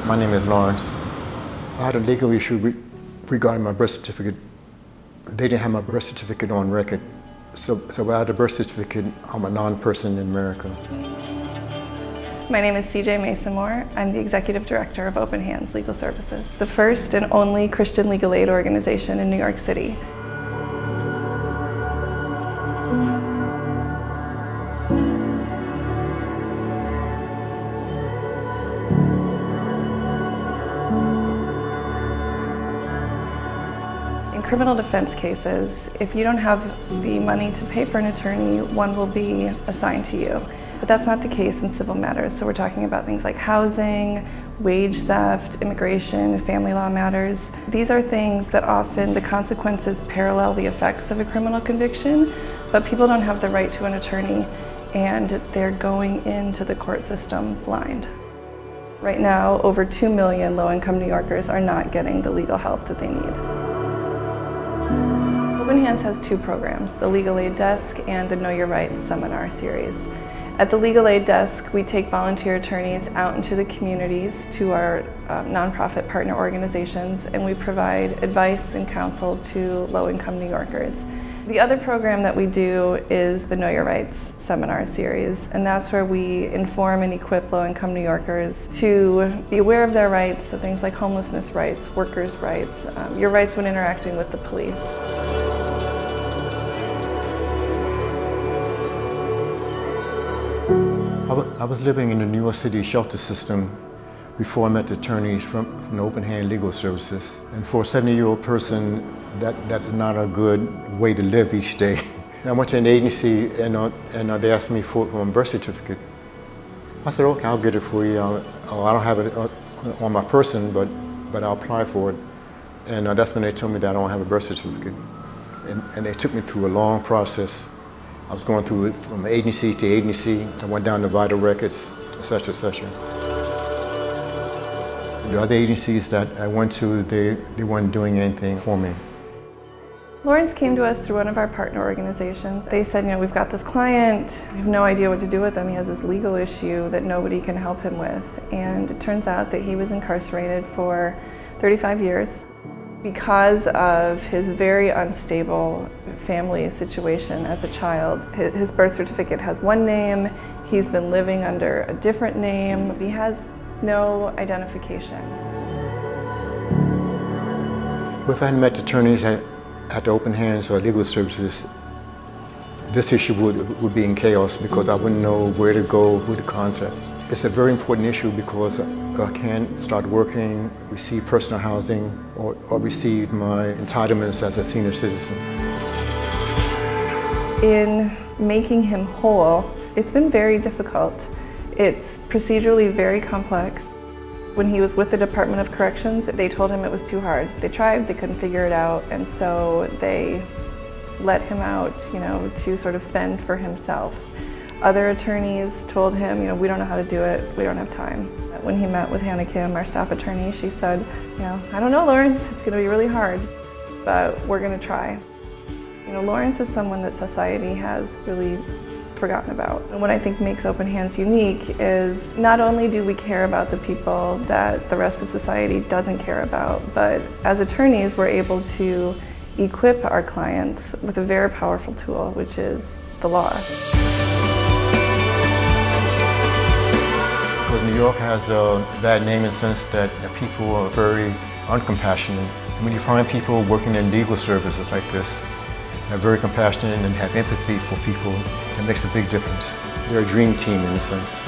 My name is Laurence. I had a legal issue regarding my birth certificate. They didn't have my birth certificate on record. So without a birth certificate, I'm a non-person in America. My name is CJ Mason-Moore. I'm the Executive Director of Open Hands Legal Services, the first and only Christian legal aid organization in New York City. In criminal defense cases, if you don't have the money to pay for an attorney, one will be assigned to you. But that's not the case in civil matters. So we're talking about things like housing, wage theft, immigration, family law matters. These are things that often the consequences parallel the effects of a criminal conviction, but people don't have the right to an attorney and they're going into the court system blind. Right now, over 2 million low-income New Yorkers are not getting the legal help that they need. Open Hands has two programs, the Legal Aid Desk and the Know Your Rights seminar series. At the Legal Aid Desk, we take volunteer attorneys out into the communities to our nonprofit partner organizations, and we provide advice and counsel to low-income New Yorkers. The other program that we do is the Know Your Rights seminar series, and that's where we inform and equip low-income New Yorkers to be aware of their rights, so things like homelessness rights, workers' rights, your rights when interacting with the police. I was living in the New York City shelter system before I met the attorneys from the Open Hand Legal Services. And for a 70-year-old person, that's not a good way to live each day. And I went to an agency and they asked me for a birth certificate. I said, okay, I'll get it for you. I don't have it on my person, but I'll apply for it. And that's when they told me that I don't have a birth certificate. And they took me through a long process. I was going through it from agency to agency. I went down to Vital Records, et cetera, et cetera. The other agencies that I went to, they weren't doing anything for me. Laurence came to us through one of our partner organizations. They said, we've got this client, we have no idea what to do with him. He has this legal issue that nobody can help him with. And it turns out that he was incarcerated for 35 years. Because of his very unstable family situation as a child. His birth certificate has one name, he's been living under a different name, he has no identification. If I hadn't met attorneys at the Open Hands or Legal Services, this issue would be in chaos because I wouldn't know where to go, who to contact. It's a very important issue because I can't start working, receive personal housing, or receive my entitlements as a senior citizen. In making him whole, it's been very difficult. It's procedurally very complex. When he was with the Department of Corrections, they told him it was too hard. They tried, they couldn't figure it out, and so they let him out, to sort of fend for himself. Other attorneys told him, we don't know how to do it, we don't have time. When he met with Hannah Kim, our staff attorney, she said, I don't know, Laurence, it's going to be really hard, but we're going to try. Laurence is someone that society has really forgotten about. And what I think makes Open Hands unique is not only do we care about the people that the rest of society doesn't care about, but as attorneys, we're able to equip our clients with a very powerful tool, which is the law. Because New York has a bad name in the sense that people are very uncompassionate. When you find people working in legal services like this, they're very compassionate and have empathy for people, it makes a big difference. They're a dream team in a sense.